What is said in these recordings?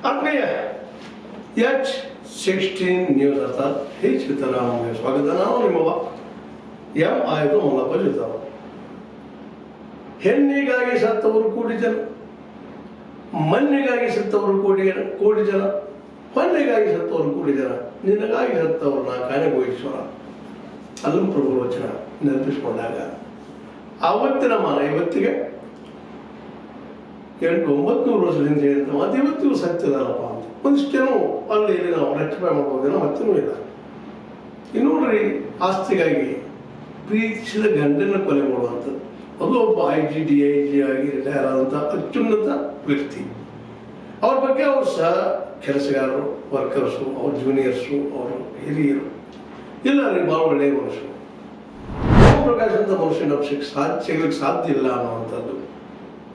ಆತ್ಮೀಯ H16 news ಅರ್ಥಾತ್ H ವಿತರಣಾ ಸ್ವಾಗತ. ನಾವು ನಿಮ್ಮವ ಎಂ ಆಯ್ತು ಮಲ್ಲಪ್ಪ ಜೊತಾವ. ಹೆಣ್ಣಿಗಾಗಿ ಸತ್ತವರು ಕೋಟಿ ಜನ, ಮಣ್ಣಿಗಾಗಿ ಸತ್ತವರು ಕೋಟಿ ಜನ, ಹೊನ್ನೆಗಾಗಿ ಸತ್ತವರು ಕೋಟಿ ಜನ, ನಿನಗಾಗಿ ಸತ್ತವರು ನಾ ಕಾಣೆಗೋಯಿಸುವ ಅದನ್ನು ಪ್ರಭು ವಚನ ನೆನಪಿಸಿಕೊಂಡಾಗ ಆವತ್ತಿನ ಮಾನ ಇವತ್ತಿಗೆ 800-900 ವರ್ಷದಿಂದ ಹೇಳಿದ್ರೆ ಅದು ಇವತ್ತಿಗೂ ಸತ್ಯದಲ್ಲಪ್ಪ ಅಂತ ಒಂದಿಷ್ಟೇನೋ ಅಲ್ಲಿ ಇಲ್ಲಿ ನಾವು ರೆಕ್ಟಿಫೈ ಮಾಡ್ಬೋದೇನೋ ಮತ್ತೇನೂ ಇಲ್ಲ. ಇನ್ನು ನೋಡ್ರಿ, ಆಸ್ತಿಗಾಗಿ ಪ್ರೀತಿಸಿದ ಗಂಡನ ಕೊಲೆ ಮಾಡುವಂಥದ್ದು, ಅದು ಒಬ್ಬ IGDIG ಆಗಿ ರಿಟೈರ್ ಆದಂಥ ಅತ್ಯುನ್ನತ ವ್ಯಕ್ತಿ. ಅವ್ರ ಬಗ್ಗೆ ಅವ್ರು ಸಹ ಕೆಲಸಗಾರರು, ವರ್ಕರ್ಸು, ಅವ್ರ ಜೂನಿಯರ್ಸು, ಅವರು ಹಿರಿಯರು ಎಲ್ಲರಿಗೆ ಭಾಳ ಒಳ್ಳೆಯ ಮನುಷ್ಯರು. ಓಂ ಪ್ರಕಾಶ್ ಅಂತ ಮನುಷ್ಯ ನಮ್ಮ ಸಿಗಲಿಕ್ಕೆ ಸಾಧ್ಯ ಇಲ್ಲ ಅನ್ನುವಂಥದ್ದು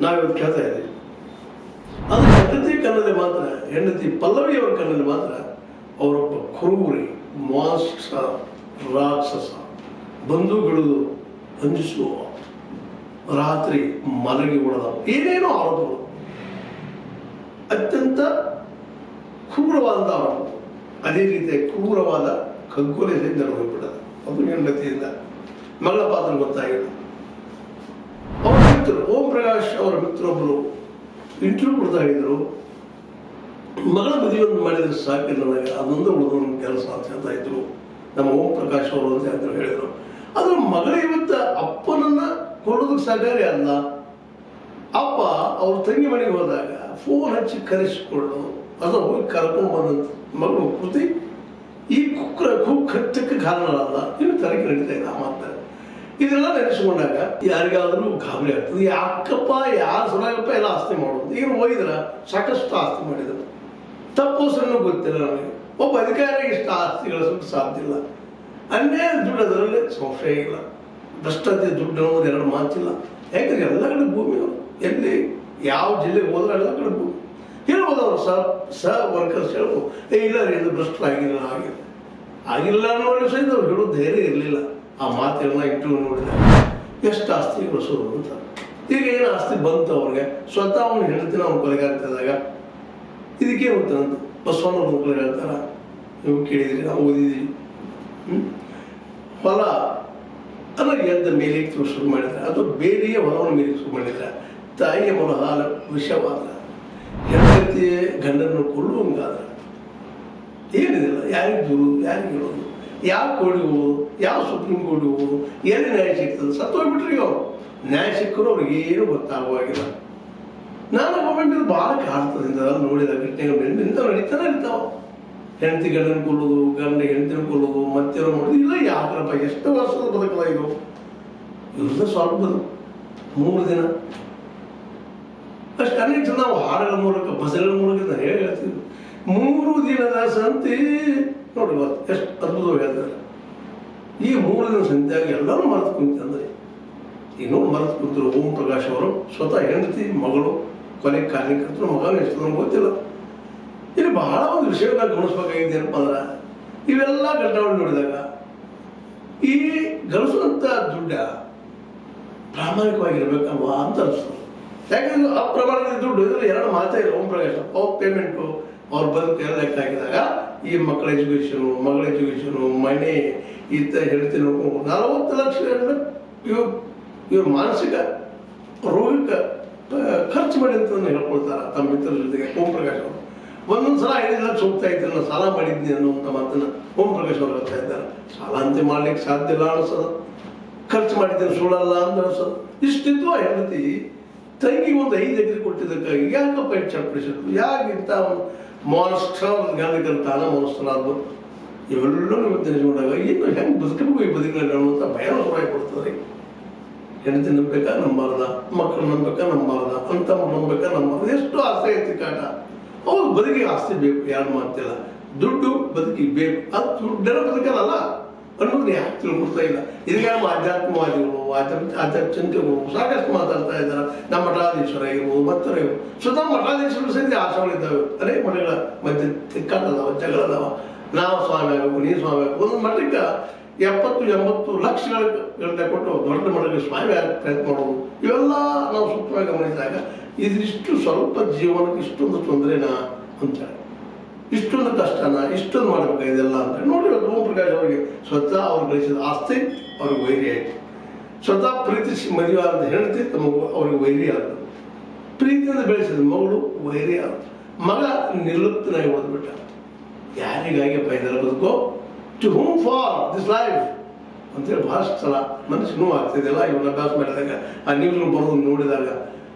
ನಾವಿವತ್ತು ಕೇಳ್ತಾ ಇದ್ದೀವಿ. ಅದು ಹೆಂಡತಿ ಕಣ್ಣಲ್ಲಿ ಮಾತ್ರ, ಹೆಂಡತಿ ಪಲ್ಲವಿಯವರ ಕಣ್ಣಲ್ಲಿ ಮಾತ್ರ ಅವರೊಬ್ಬ ಕ್ರೂರಿ, ಮಾಂಸ ರಾಕ್ಷಸ, ಬಂಧುಗಿಳಿದು ಅಂಜಿಸುವ, ರಾತ್ರಿ ಮಲಗಿ ಉಳದ ಏನೇನೋ ಆರೋಪಗಳು, ಅತ್ಯಂತ ಕ್ರೂರವಾದ ಆರೋಪ. ಅದೇ ರೀತಿಯ ಕ್ರೂರವಾದ ಕಗ್ಗೊಲೆಯಿಂದ ಹೋಗ್ಬಿಟ್ಟದ. ಅದು ಹೆಂಡತಿಯಿಂದ ಮಗಳ ಪಾತ್ರ ಗೊತ್ತಾಗಿಲ್ಲ. ಅವರ ಮಿತ್ರರು, ಓಂ ಪ್ರಕಾಶ್ ಅವರ ಮಿತ್ರೊಬ್ಬರು ಇಂಟರ್ವ್ಯೂ ಕೊಡ್ತಾ ಇದ್ರು, ಮಗಳ ಮದುವೆಯನ್ನು ಮಾಡಿದ್ರೆ ಸಾಕು ನನಗೆ, ಅದೊಂದು ಉಳಿದೊಂದು ಕೆಲಸ ಅಂತ ಹೇಳ್ತಾ ಇದ್ರು ನಮ್ಮ ಓಂ ಪ್ರಕಾಶ್ ಅವರು ಅಂತ ಅಂತ ಹೇಳಿದರು. ಅದು ಮಗಳ ಇವತ್ತ ಅಪ್ಪನನ್ನ ಕೊಡೋದಕ್ಕೆ ಸಹಕಾರಿ ಅಲ್ಲ. ಅಪ್ಪ ಅವ್ರ ತಂಗಿ ಮನೆಗೆ ಹೋದಾಗ ಫೋನ್ ಹಚ್ಚಿ ಕರೆಸಿಕೊಳ್ಳು, ಅದು ಹೋಗಿ ಕರ್ಕೊಂಡು ಬಂದಂತ ಮಗಳು ಕೃತಿ ಈ ಕೃತ್ಯಕ್ಕೆ ಕಾರಣರಲ್ಲ. ಇನ್ನು ತರಕೆ ನಡೀತಾ ಇದೆ ಆ ಮಾತ್ರ. ಇದೆಲ್ಲ ನೆನೆಸ್ಕೊಂಡಾಗ ಯಾರಿಗಾದ್ರೂ ಗಾಬರಿ ಆಗ್ತದೆ. ಯಾಕಪ್ಪ, ಯಾರು ಸೊಲಾಗಪ್ಪ ಎಲ್ಲ ಆಸ್ತಿ ಮಾಡೋದು. ಈಗ ಹೋಗಿದ್ರ ಸಾಕಷ್ಟು ಆಸ್ತಿ ಮಾಡಿದ್ರು, ತಪ್ಪು ಸಣ್ಣ ಗೊತ್ತಿಲ್ಲ ನನಗೆ. ಒಬ್ಬ ಅಧಿಕಾರಿ ಇಷ್ಟು ಆಸ್ತಿ ಗಳಿಸೋಕೆ ಸಾಧ್ಯ ಇಲ್ಲ. ಅನ್ಯಾಯ ದುಡ್ಡು ಅದರಲ್ಲಿ ಸಂಶಯ ಇಲ್ಲ. ಭ್ರಷ್ಟಾಚಾರ ದುಡ್ಡು ಅನ್ನೋದು ಎರಡು ಮಾತಿಲ್ಲ. ಯಾಕಂದ್ರೆ ಎಲ್ಲ ಕಡೆ ಭೂಮಿ, ಎಲ್ಲಿ ಯಾವ ಜಿಲ್ಲೆಗೆ ಹೋದ್ರೆ ಎಲ್ಲ ಕಡೆ ಭೂಮಿ ಹೇಳ್ಬೋದು. ಅವರು ಸಹ ವರ್ಕರ್ಸ್ ಹೇಳ್ಬೋದು, ಇಲ್ಲ ರೀ ಇದು ಭ್ರಷ್ಟರಾಗಿಲ್ಲ, ಆಗಿಲ್ಲ ಅನ್ನೋ ಸಹಿತ ಅವ್ರು ಹೇಳೋದು ಧೈರ್ಯ ಇರಲಿಲ್ಲ. ಆ ಮಾತೆಲ್ಲ ಇಂಟರ್ವ್ಯೂ ನೋಡಿದಾಗ ಎಷ್ಟು ಆಸ್ತಿ ಗಳಿಸೋದು ಅಂತ. ಈಗ ಏನು ಆಸ್ತಿ ಬಂತು ಅವ್ರಿಗೆ, ಸ್ವತಃ ಅವನು ಹೇಳ್ತೀನಿ ಅವ್ನು ಕೊಲೆಗಾಗ್ತಿದ್ದಾಗ ಇದಕ್ಕೆ ಹೋಗ್ತಾನಂತ ಬಸವಣ್ಣ ಮಕ್ಕಳು ಹೇಳ್ತಾರ, ನೀವು ಕೇಳಿದ್ರಿ, ನಾವು ಓದಿದ್ವಿ. ಹೊಲ ಅಲ್ಲ ಎದ್ದ ಮೇಲೆ ಶುರು ಮಾಡಿದ್ರೆ, ಅದು ಬೇರೆಯೇ ಹೊಲವನ್ನು ಮೇಲೆ ಶುರು ಮಾಡಿದ್ರೆ, ತಾಯಿಯ ಮೊಲ ಹಾಲು ವಿಷವಾದ, ಹೆಂಡತಿ ಗಂಡನ್ನು ಕೊಲ್ಲುವಂಗಾದ್ರೆ ಏನಿದಿಲ್ಲ. ಯಾರಿಗೆ ದೂರು, ಯಾರಿಗೆ ಹೇಳೋದು, ಯಾವ ಕೋರ್ಟಿಗೆ ಹೋಗೋದು, ಯಾವ ಸುಪ್ರೀಂ ಕೋರ್ಟಿಗೆ ಹೋಗೋದು, ಎಲ್ಲಿ ನ್ಯಾಯ ಸಿಗ್ತದೆ. ಸತ್ತೋಗ್ಬಿಟ್ರಿ ಅವರು. ನ್ಯಾಯ ಸಿಕ್ಕರು ಅವ್ರಿಗೆ ಏನು ಗೊತ್ತಾಗುವಾಗಿಲ್ಲ. ನಾನು ಗೌರ್ಮೆಂಟ್ ಭಾಳ ಕಾಡ್ತದಿಂದ ನೋಡಿದ ಘಟನೆಗಳು ನಡೀತಾನೆ ಇರ್ತಾವ. ಹೆಂಡತಿ ಗಂಡನ ಕೊಲ್ಲೋದು, ಗಂಡ ಹೆಂಡತಿನ ಕೊಲ್ಲೋದು, ಮತ್ತೇನೋ ಮಾಡೋದು. ಇಲ್ಲ ಯಾಕ್ರಪ್ಪ, ಎಷ್ಟು ವರ್ಷದ ಬದುಕಲ್ಲ ಇದು. ಇವ್ರದ್ದು ಸ್ವಲ್ಪ 3 ದಿನ ಅಷ್ಟು. ಅನೇಕ ನಾವು ಹಾಡುಗಳ ಮೂಲಕ, ಭಜನೆಗಳ ಮೂಲಕ ನಾನು ಹೇಳ್ತೀವಿ. 3 ದಿನದ ಸಂತಿ ನೋಡಿ ಎಷ್ಟು ಅದ್ಭುತವಾಗಿ ಹೇಳ್ತಾರೆ. ಈ 3 ದಿನ ಸಂತೆಯಾಗಿ ಎಲ್ಲರೂ ಮರೆತು ಕುಂತಂದ್ರೆ, ಇನ್ನೂ ಮರೆತು ಕುಂತರು ಓಂ ಪ್ರಕಾಶ್ ಅವರು ಸ್ವತಃ ಹೆಂಡತಿ, ಮಗಳು, ಕೊನೆ ಕಾರ್ಯಕರ್ತರು, ಮಗ ಎಷ್ಟು ನಮ್ಗೆ ಗೊತ್ತಿಲ್ಲ. ಇಲ್ಲಿ ಬಹಳ ಒಂದು ವಿಷಯಗಳನ್ನ ಗಮನಿಸ್ಬೇಕಾಗಿದೆ. ಏನಪ್ಪ ಅಂದ್ರೆ, ಇವೆಲ್ಲ ಘಟನೆಗಳು ನೋಡಿದಾಗ ಈ ಗಳಿಸುವಂಥ ದುಡ್ಡ ಪ್ರಾಮಾಣಿಕವಾಗಿರ್ಬೇಕಲ್ವಾ ಅಂತ ಅನಿಸ್ತದೆ. ಯಾಕಂದ್ರೆ ಅಪ್ರಮಾಣದ ದುಡ್ಡು ಇದ್ರಲ್ಲಿ ಎರಡು ಮಾತೇ ಇಲ್ಲ. ಓಂ ಪ್ರಕಾಶ್ ಅವ್ರ ಪೇಮೆಂಟು, ಅವ್ರ ಬದುಕು ಎಲ್ಲ ಲೆಕ್ಕ ಹಾಕಿದಾಗ ಈ ಮಕ್ಕಳ ಎಜುಕೇಷನು, ಮಗಳ ಎಜುಕೇಷನು, ಮನೆ, ಈತ ಹೇಳ್ತೀನಿ 40 ಲಕ್ಷ ಇವ್ರ ಮಾನಸಿಕ ರೋಗಕ್ಕೆ ಖರ್ಚು ಮಾಡಿ ಅಂತ ಹೇಳ್ಕೊಳ್ತಾರೆ ತಮ್ಮ ಮಿತ್ರರ ಜೊತೆಗೆ. ಓಂ ಪ್ರಕಾಶ್ ಅವರು ಒಂದೊಂದು ಸಲ 5 ಲಕ್ಷ ಹೋಗ್ತಾ ಇತ್ತು, ನಾನು ಸಾಲ ಮಾಡಿದ್ನಿ ಅನ್ನುವಂಥ ಮಾತನ್ನು ಓಂ ಪ್ರಕಾಶ್ ಅವರು ಹೇಳ್ತಾ ಇದ್ದಾರೆ. ಸಾಲ ಅಂತೆ ಮಾಡ್ಲಿಕ್ಕೆ ಸಾಧ್ಯ ಇಲ್ಲ ಅನಿಸೋದು, ಖರ್ಚು ಮಾಡಿದ್ದೇನೆ ಸುಳ್ಳಲ್ಲ ಅಂತ ಅನಿಸೋದು. ಇಷ್ಟಿತ್ತು ಆ ಹೆಂಡತಿ ತಂಗಿಗೆ ಒಂದು 5 ಎಕರೆ ಕೊಟ್ಟಿದ್ದಕ್ಕಾಗಿ ಯಾಕಪ್ಪ ಹೆಚ್ಚು ಚರ್ಪಿಸಿದ್ರು, ಯಾಕಿಂತ ಗಂಡಕಂತಾನ ಮನಸ್ಸನಾದ್ರು. ಇವೆಲ್ಲೂ ಇವತ್ತು ನೆನೆಸ್ಕೊಂಡಾಗ ಇನ್ನು ಹೆಂಗೆ ಬದುಕಬೇಕು ಈ ಬದುಕಲ್ಲಿ ಅನ್ನುವಂಥ ಭಯ ಹೊರಗೆ ಕೊಡ್ತದೆ. ಹೆಂಡತಿ ನಂಬೇಕಾ ನಂಬಾರ್ದ, ಮಕ್ಕಳು ನಂಬೇಕಾ ನಂಬಾರ್ದ, ಅಂತ ನಂಬೇಕಾ ನಂಬಾರ್ದು, ಎಷ್ಟು ಆಸೆ ಐತಿ ಕಾಟ. ಅವ್ರು ಬದುಕಿಗೆ ಆಸ್ತಿ ಬೇಕು, ಯಾರು ಮಾಡ್ತಿಲ್ಲ. ದುಡ್ಡು ಬದುಕಿಗೆ ಬೇಕು, ಅದು ದುಡ್ಡೆಲ್ಲ ಬದುಕಲ್ಲ ಅನ್ನೋದನ್ನ ಯಾಕೆ ತಿಳ್ಕೊಡ್ತಾ ಇಲ್ಲ. ಇದಕ್ಕೆ ನಮ್ಮ ಆಧ್ಯಾತ್ಮವಾದಿಗಳು, ಆಧ್ಯಾತ್ಮಿಕಗಳು ಸಾಕಷ್ಟು ಮಾತಾಡ್ತಾ ಇದ್ದಾರೆ. ನಮ್ಮ ಮಠಾಧೀಶ್ವರ ಇರ್ಬೋದು, ಮತ್ತರ ಇರ್ಬೋದು, ಸ್ವತಃ ಮಠಾಧೀಶ್ವರ ಸಹಿತ ಆಶಾಗಳಿದ್ದಾವೆ. ಅನೇಕ ಮಠಗಳ ಮಧ್ಯೆ ತಿಕ್ಕಾಟದಾವ, ಜಗಳದಾವ. ನಾವು ಸ್ವಾಮಿ ಆಗಬೇಕು, ನೀನು ಸ್ವಾಮಿ ಆಗಬೇಕು. ಒಂದು ಮಠಕ್ಕೆ 70-80 ಲಕ್ಷಗಳ ಗಂಟೆ ಕೊಟ್ಟು ದೊಡ್ಡ ಮಠಕ್ಕೆ ಸ್ವಾಮಿ ಆಗಕ್ಕೆ ಪ್ರಯತ್ನ ಮಾಡೋದು, ಇವೆಲ್ಲ ನಾವು ಸೂಕ್ಷ್ಮವಾಗಿ ಗಮನಿಸಿದಾಗ ಇದಿಷ್ಟು ಸ್ವಲ್ಪ ಜೀವನಕ್ಕೆ ಇಷ್ಟೊಂದು ತೊಂದರೆನ ಅಂತಾರೆ. ಇಷ್ಟೊಂದು ಕಷ್ಟನ ಇಷ್ಟೊಂದು ಮಾಡಬೇಕು ಇದೆಲ್ಲ ಅಂತ ನೋಡಿ. ಓಂ ಪ್ರಕಾಶ್ ಅವರಿಗೆ ಸ್ವತಃ ಅವ್ರು ಗಳಿಸಿದ ಆಸ್ತಿ ಅವ್ರಿಗೆ ವೈರಿ ಆಯಿತು. ಸ್ವತಃ ಪ್ರೀತಿಸಿ ಮದುವೆ ಅಂತ ಹೇಳ್ತಿ ಅವ್ರಿಗೆ ವೈರಿ ಆದರು. ಪ್ರೀತಿಯಿಂದ ಬೆಳೆಸಿದ ಮಗಳು ವೈರಿ ಆದ. ಮಗ ನಿರ್ಲಿಪ್ತನಾಗಿ ಓದ್ಬಿಟ್ಟ. ಯಾರಿಗಾಗಿ ಇದೆಲ್ಲ ಬದುಕೋ, to whom for this life ಅಂತೇಳಿ ಭಾಳಷ್ಟು ಸಲ ಮನಸ್ಸು ನೋವು ಆಗ್ತಿದೆಯಲ್ಲ. ಇವನ್ನ ಅಭ್ಯಾಸ ಮಾಡಿದಾಗ ಆ ನ್ಯೂಸ್ಗಳು ಬರೋದು ನೋಡಿದಾಗ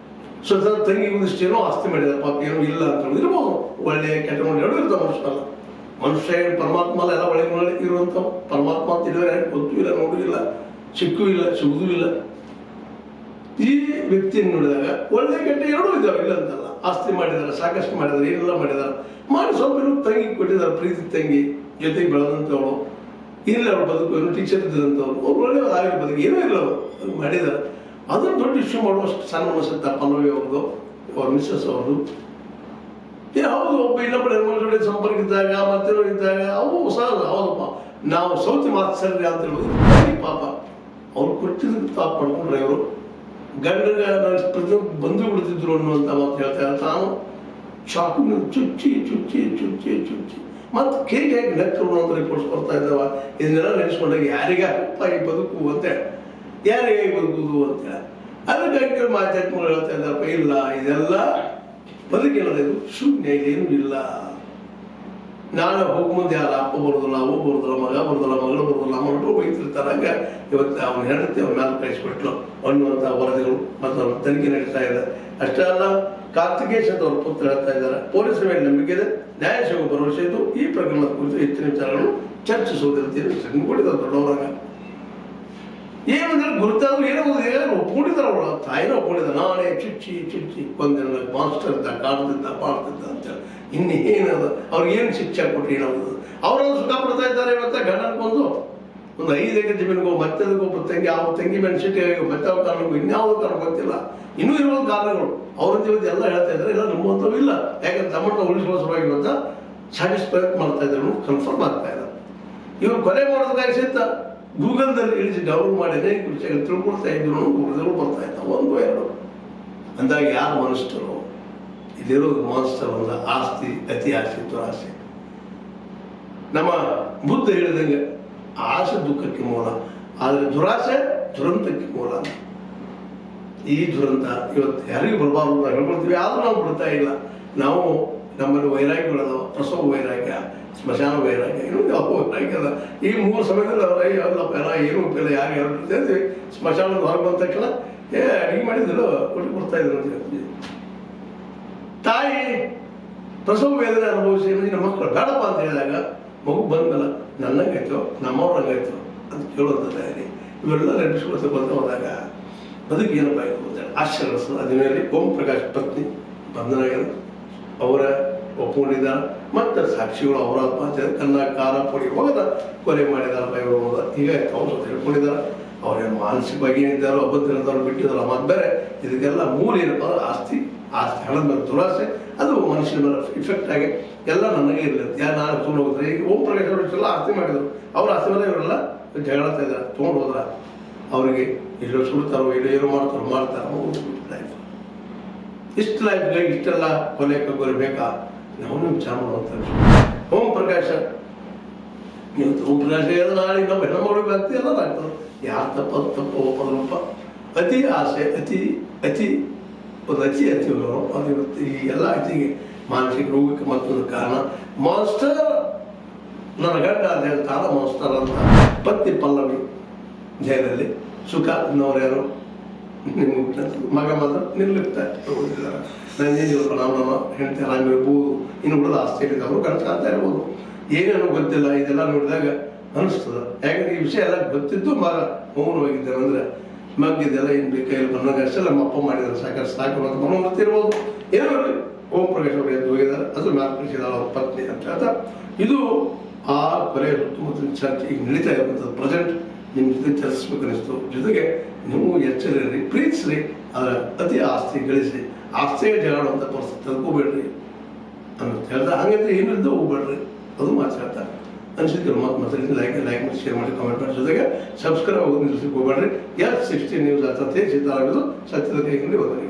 ಸ್ವತಃ ತಂಗಿ ಒಂದಿಷ್ಟೇನೋ ಆಸ್ತಿ ಮಾಡಿದ್ದಾರೆ, ಪಾಪ ಏನೂ ಇಲ್ಲ ಅಂತ ಇರ್ಬೋದು. ಒಳ್ಳೆಯ ಕೆಟ್ಟ ನೋಡಿ ಎರಡು ಇರ್ತಾವೆ ಮನುಷ್ಯನಲ್ಲ. ಮನುಷ್ಯ ಪರಮಾತ್ಮ ಅಲ್ಲ, ಎಲ್ಲ ಒಳಗೆ ಇರುವಂಥವು. ಪರಮಾತ್ಮ ಅಂತ ಇಲ್ಲಿವರೆ ಗೊತ್ತೂ ಇಲ್ಲ, ನೋಡೂ ಇಲ್ಲ, ಸಿಕ್ಕೂ ಇಲ್ಲ, ಸಿಗುದೂ ಇಲ್ಲ. ಈ ವ್ಯಕ್ತಿಯನ್ನು ನೋಡಿದಾಗ ಒಳ್ಳೆ ಕೆಟ್ಟ ಎರಡೂ ಇದ್ದಾವೆ, ಇಲ್ಲ ಅಂತಲ್ಲ. ಆಸ್ತಿ ಮಾಡಿದ್ದಾರೆ, ಸಾಕಷ್ಟು ಮಾಡಿದ್ದಾರೆ, ಏನೆಲ್ಲ ಮಾಡಿದ್ದಾರೆ, ಮಾಡಿ ಸ್ವಲ್ಪ ತಂಗಿ ಕೊಟ್ಟಿದ್ದಾರೆ, ಪ್ರೀತಿ ತಂಗಿ ಜೊತೆಗೆ ಬೆಳೆದಂಥವಳು. ಇಲ್ಲ ಅವಳು ಬದುಕು ಏನು ಟೀಚರ್ ಇದ್ದಂಥವ್ರು, ಅವ್ರು ಒಳ್ಳೆಯವ್ರು ಆಗಲಿ ಬದುಕು ಏನೂ ಇಲ್ಲ ಅವರು ಮಾಡಿದ್ದಾರೆ. ಅದನ್ನು ದೊಡ್ಡ ಇಶ್ಯೂ ಮಾಡುವಷ್ಟು ಸಣ್ಣ ಮನಸ್ಸತ್ತ ಪಲ್ಲವಿ ಅವ್ರದ್ದು, ಅವ್ರ ಮಿಸ್ಸಸ್ ಅವ್ರದ್ದು. ಹೌದು, ಒಬ್ಬ ಇನ್ನೊಬ್ಬರು ಹೆಣ್ಮಕ್ಳ ಸಂಪರ್ಕ ಇದ್ದಾಗ ಮತ್ತೆ ಇದ್ದಾಗ ಅವು ಸಹಜ. ಹೌದಪ್ಪ, ನಾವು ಸೌತಿ ಮಾತ್ಸರ್ಯ ಅಂತ ಹೇಳೋದು ಪಾಪ. ಅವ್ರು ಕೊಟ್ಟಿದ್ದಕ್ಕೆ ತಾವು ಪಡ್ಕೊಂಡ್ರೆ ಇವರು ಗಂಡಗ ಪ್ರತಿಯೊಂದು ಬಂದು ಬಿಡ್ತಿದ್ರು ಅನ್ನುವಂಥ ಮಾತು ಹೇಳ್ತಾರೆ. ತಾನು ಚಾಕು ಚುಚ್ಚಿ ಚುಚ್ಚಿ ಚುಚ್ಚಿ ಚುಚ್ಚಿ ಮತ್ತು ಕೇಗೆ ಹೇಗೆ ನೆಕ್ಕರು ಅಂತ ರಿಪೋರ್ಟ್ಸ್ ಬರ್ತಾ ಇದ್ದಾವ. ಇದನ್ನೆಲ್ಲ ನೆನೆಸ್ಕೊಂಡಾಗ ಯಾರಿಗಾಗಿ ಬದುಕು ಅಂತೇಳಿ, ಯಾರಿಗಾಗಿ ಬದುಕುದು ಅಂತೇಳಿ ಅದಕ್ಕಾಗಿ ಮಾತಾಡ್ಕೊಂಡು ಹೇಳ್ತಾ ಇದ್ದಾರಪ್ಪ. ಇಲ್ಲ, ಇದೆಲ್ಲ ಬದುಕಿಲ್ಲ, ಇದು ಶೂನ್ಯ, ಇದೇನು ಇಲ್ಲ. ನಾಳೆ ಹೋಗಿ ಮುಂದೆ ಯಾರು ಅಪ್ಪ ಬರೋದಿಲ್ಲ, ಅವ್ವ ಬರೋದಿಲ್ಲ, ಮಗ ಬರೋದಿಲ್ಲ, ಮಗಳು ಬರೋದಿಲ್ಲ, ಮಗಳು ಬೈತಿರ್ತಾರೆ. ಹಂಗೆ ಇವತ್ತು ಅವನ ಹೆಂಡತಿ ಅವ್ರ ಮೇಲೆ ಕಳಿಸ್ಬಿಟ್ಲು ಅನ್ನುವಂಥ ವರದಿಗಳು ಮತ್ತು ಅವ್ರ ತನಿಖೆ ನಡೀತಾ ಇದೆ. ಅಷ್ಟೇ ಅಲ್ಲ, ಕಾರ್ತಿಕೇಶ್ ಅಂತ ಅವ್ರ ಪುತ್ರ ಹೇಳ್ತಾ ಇದ್ದಾರೆ, ಪೊಲೀಸರ ಮೇಲೆ ನಂಬಿಕೆ ಇದೆ, ನ್ಯಾಯ ಸಿಗುವ ಭರವಸೆ ಇದ್ದು ಈ ಪ್ರಕರಣದ ಕುರಿತು ಹೆಚ್ಚಿನ ವಿಚಾರಗಳನ್ನು ಚರ್ಚಿಸುವುದಿಲ್ಲ ಕೊಟ್ಟಿದ್ದಾರೆ ದೊಡ್ಡವರಾಗ. ಏನಂದ್ರೆ ಗುರುತಾದ್ರು ಏನೋ ಒಪ್ಕೊಂಡಿದ್ದಾರೆ, ಅವರು ತಾಯಿನ ಒಪ್ಕೊಂಡಿದ್ದಾರೆ. ನಾನೇ ಚುಚ್ಚಿ ಚುಚ್ಚಿ ಒಂದಿನ ಮಾಸ್ಟರ್ ಇದ್ದ, ಕಾಡ್ತಿದ್ದ, ಪಾಡ್ತಿದ್ದ ಅಂತೇಳಿ. ಇನ್ನೇನದ ಅವ್ರಿಗೆ ಏನು ಶಿಕ್ಷೆ ಕೊಟ್ಟರೆ ಏನಾಗೋದು? ಅವರನ್ನು ಸುಖ ಪಡ್ತಾ ಇದ್ದಾರೆ. ಇವತ್ತ ಗಂಡನ್ಕೊಂದು ಒಂದು 5 ಎಕರೆ ಜಮೀನಿಗೂ ಮತ್ತೆ ಅದಕ್ಕೊಬ್ಬ ತಂಗಿ, ಆ ತಂಗಿ ಮೆಣಸಿಟ್ಟು ಮತ್ತೆ ಅವ್ರ ಕಾರಣಕ್ಕೂ ಇನ್ಯಾವುದೋ ಕಾರಣ ಗೊತ್ತಿಲ್ಲ, ಇನ್ನೂ ಇರೋದು ಕಾರಣಗಳು ಅವ್ರದ್ದು ಇವತ್ತು ಎಲ್ಲ ಹೇಳ್ತಾ ಇದ್ದಾರೆ. ಎಲ್ಲ ನಂಬುವಂಥವು ಇಲ್ಲ. ಯಾಕಂದ್ರೆ ತಮ್ಮನ್ನ ಉಳಿಸುವ ಸಲುವಾಗಿ ಇವತ್ತ ಸಾಕಷ್ಟು ಪ್ರಯತ್ನ ಮಾಡ್ತಾ ಇದ್ದಾರೆ, ಕನ್ಫರ್ಮ್ ಆಗ್ತಾ ಇದೆ. ಇವ್ರು ಕೊಲೆ ಮಾಡೋದಕ್ಕಾಗಿ ಸಿದ್ಧ ಗೂಗಲ್ದಲ್ಲಿ ಇಳಿಸಿ ಡೌನ್ಲೋಡ್ ಮಾಡಿ ಅನೇಕ ವಿಷಯಗಳು ತಿಳ್ಕೊಳ್ತಾ ಇದ್ರು, ವರದಿಗಳು ಬರ್ತಾ ಇದ್ದಾವೆ. 1 2 ಅಂದಾಗ ಯಾರು ಮನುಷ್ಯರು? ಇದಿರೋದು ಮಾನ್ಸ್ಟರ್ ಒಂದು ಆಸ್ತಿ, ಅತಿ ಆಸೆ, ದುರಾಸೆ. ನಮ್ಮ ಬುದ್ಧ ಹೇಳಿದಂಗೆ ಆಸೆ ದುಃಖಕ್ಕೆ ಮೂಲ, ಆದರೆ ದುರಾಸೆ ದುರಂತಕ್ಕೆ ಮೂಲ. ಈ ದುರಂತ ಇವತ್ತು ಯಾರಿಗೂ ಬರಬಾರ್ದು ನಾವು ಹೇಳ್ಕೊಳ್ತೀವಿ, ಆದ್ರೂ ನಾವು ಬಿಡ್ತಾ ಇಲ್ಲ. ನಾವು ನಮ್ಮಲ್ಲಿ ವೈರಾಗ್ಯಗಳದ, ಪ್ರಸವ ವೈರಾಗ್ಯ, ಸ್ಮಶಾನ ವೈರಾಗ್ಯ, ಇನ್ನೂ ಯಾವ ವೈರಾಗ್ಯ ಅದ. ಈ 3 ಸಮಯದಲ್ಲಿ ಅಲ್ಲಪ್ಪ ಎಲ್ಲ ಏನೂ ಉಪ್ಪಿಲ್ಲ, ಯಾರು ಹೇಳ್ತೀವಿ. ಸ್ಮಶಾನದ ಹೊರಗೆ ಬಂದ ತಕ್ಷಣ ಅಡಿಗೆ ಮಾಡಿದ್ರು ಕೊಟ್ಟು ಕೊಡ್ತಾ ಇದ್ರು ಅಂತ ಹೇಳ್ತೀವಿ. ತಾಯಿ ಪ್ರಸವ ವೇದನೆ ಅನುಭವಿಸಿ ನಮ್ಮ ಮಕ್ಕಳು ಬೇಡಪ್ಪ ಅಂತ ಹೇಳಿದಾಗ ಮಗು ಬಂದಲ್ಲ, ನನ್ನಂಗಾಯ್ತು, ನಮ್ಮವ್ರಂಗಾಯ್ತು ಅಂತ ಕೇಳೋಂಥ ತಯಾರಿ. ಇವೆಲ್ಲ ನೆನಪಿಸ್ಕೊಳ್ತಾ ಬಂದು ಹೋದಾಗ ಬದುಕು ಏನಪ್ಪ ಆಯಿತು ಅಂತ ಆಶ್ಚರ್ಯ. ಅದಿನಲ್ಲಿ ಓಂ ಪ್ರಕಾಶ್ ಪತ್ನಿ ಬಂಧನಾಗ್ಯದ, ಅವರ ಒಪ್ಕೊಂಡಿದ್ದಾರೆ. ಮತ್ತು ಸಾಕ್ಷಿಗಳು ಅವರ ಕನ್ನ ಖಾರ ಪುಡಿ ಹೋಗದ ಕೊಲೆ ಮಾಡಿದಾರಪ್ಪ ಇವರು ಹೋದ. ಹೀಗಾಗಿ ಅವರು ಹೇಳ್ಕೊಂಡಿದ್ದಾರೆ. ಅವ್ರೇನು ಮಾನಸಿಕವಾಗಿ ಏನಿದ್ದಾರೋ ಅಬದ್ಧರಿದ್ದಾರೋ ಬಿಟ್ಟಿದ್ದಾರೋ ಮಾತು ಬೇರೆ. ಇದಕ್ಕೆಲ್ಲ ಮೂಲ ಏನಪ್ಪ ಅಂದ್ರೆ ಆಸ್ತಿ ಹಣದ ಮೇಲೆ ದುರಾಸೆ, ಅದು ಮನುಷ್ಯನ ಮೇಲೆ ಇಫೆಕ್ಟ್ ಆಗಿ ಎಲ್ಲ ನನಗೆ ಇರಲಿಲ್ಲ. ಯಾರು ನಾನು ತೊಗೊಂಡು ಹೋಗ್ತಾರೆ. ಈಗ ಓಂ ಪ್ರಕಾಶ್ ಅವರು ಇಷ್ಟೆಲ್ಲ ಆಸ್ತಿ ಮಾಡಿದರು, ಅವ್ರ ಆಸ್ತಿ ಮೇಲೆ ಇವರೆಲ್ಲ ಜಗಳಾಡ್ತಾ ಇದ್ದಾರೆ. ತೊಗೊಂಡು ಹೋದ್ರ ಅವರಿಗೆ ಎಲ್ಲೋ ಸುಡ್ತಾರೋ, ಎಲ್ಲೋ ಏನೋ ಮಾಡ್ತಾರೋ ಲೈಫ್. ಇಷ್ಟು ಲೈಫ್ಗಾಗಿ ಇಷ್ಟೆಲ್ಲ ಕೊಲೆ ಕಗ್ಗೊಲೆ ಬೇಕಾ? ನಾವು ವಿಚಾರ ಮಾಡುವಂಥ ಓಂ ಪ್ರಕಾಶ. ಇವತ್ತು ಓಂ ಪ್ರಕಾಶ ನಾಳೆ ನಾವು ಹೆಣ್ಣು ಮಾಡಬೇಕಾಗ್ತದೆ, ಎಲ್ಲ ಆಗ್ತದೆ. ಯಾರು ತಪ್ಪು ಒಪ್ಪದಪ್ಪ. ಅತಿ ಆಸೆ, ಅತಿ ಒಂದು ಅತಿ ಅದು ಇವತ್ತು ಈ ಎಲ್ಲ ಅತಿಗೆ ಮಾನಸಿಕ ರೋಗಕ್ಕೆ ಮತ್ತೊಂದು ಕಾರಣ. ಮಾನ್ಸ್ಟರ್ ನನ್ನ ಗಂಡ ಅಂತ ಹೇಳ್ತಾರ ಮಾನ್ಸ್ಟರ್ ಅಂತ. ಪತ್ನಿ ಪಲ್ಲವಿ ಜೈಲಲ್ಲಿ, ಸುಖ ಅನ್ನೋರ್ಯಾರು ನಿಮ್ಗೆ ಮಗ ಮಾತ್ರ ನಿರ್ಲಿಪ್ತ ಹೋಗಿದ್ದಾರೆ. ನನಗೇನಿಲ್ಲಪ್ಪ, ನಮ್ಮ ಹೆಂಡತಿ ಆರಾಮಿರ್ಬೋದು, ಇನ್ನು ಉಳಿದ ಆಸ್ತಿ ಹೇಳಿದ ಅವರು ಕಳ್ಸ್ಕೊಳ್ತಾ ಇರ್ಬೋದು, ಏನೇನೋ ಗೊತ್ತಿಲ್ಲ. ಇದೆಲ್ಲ ನೋಡಿದಾಗ ಅನಿಸ್ತದೆ. ಯಾಕಂದ್ರೆ ಈ ವಿಷಯ ಎಲ್ಲ ಗೊತ್ತಿದ್ದು ಮಗ ಮೌನವಾಗಿದ್ದಾನೆ ಅಂದ್ರೆ ಮಗ್ಗಿದ್ದೆಲ್ಲ ಏನು ಬೇಕಾಗಿಲ್ಲ, ಬಂದಾಗ ಅಷ್ಟೆಲ್ಲ ನಮ್ಮ ಅಪ್ಪ ಮಾಡಿದ್ದಾರೆ, ಸಾಕು ಅಂತ ಮನೋಮತ್ತಿರ್ಬೋದು. ಏನೋ ಓಂ ಪ್ರಕಾಶ್ ಅವರು ಎದ್ದು ಹೋಗಿದ್ದಾರೆ. ಅದು ಮ್ಯಾಲ್ ಕಳಿಸಿದಾಳ ಅವ್ರ ಪತ್ನಿ ಅಂತ ಹೇಳ್ತಾ ಇದು ಆ ಕೊಲೆ ಸುತ್ತಮುತ್ತಲಿನ ಚರ್ಚೆ ಈಗ ನಡೀತಾ ಇರುವಂಥದ್ದು. ಪ್ರೆಸೆಂಟ್ ನಿಮ್ಮ ಜೊತೆ ಚರ್ಚಿಸ್ಬೇಕು ಅನಿಸ್ತು. ಜೊತೆಗೆ ನೀವು ಎಚ್ಚರಿರಿ, ಪ್ರೀತಿಸ್ರಿ, ಅದರ ಅತಿ ಆಸ್ತಿ ಗಳಿಸಿ ಆಸ್ತಿಗೆ ಜಗಾಡುವಂಥ ಪರಿಸ್ಥಿತಿ ತಗೋಬೇಡ್ರಿ ಅಂತ ಹೇಳ್ತಾ. ಹಂಗಂದ್ರೆ ಏನಿದ್ದ ಹೋಗ್ಬೇಡ್ರಿ, ಅದು ಮಾತಾಡ್ತಾರೆ ಅನಿಸಿದ್ರು. ಮತ್ತೆ ಲೈಕ್ ಮಾಡಿ, ಶೇರ್ ಮಾಡಿ, ಕಾಮೆಂಟ್ ಮಾಡಿ. ಜೊತೆಗೆ ಸಬ್ಸ್ಕ್ರೈಬ್ ಆಗೋದು ನಿಲ್ಲಿಸಕ್ಕೆ ಹೋಗ್ಬೇಡ್ರಿ. S60 ನ್ಯೂಸ್ ಅಂತ ಸೀತಾರಾಮದು ಸತ್ಯದ ಕೈಗೊಂಡು ಹೋದ ನೀವು.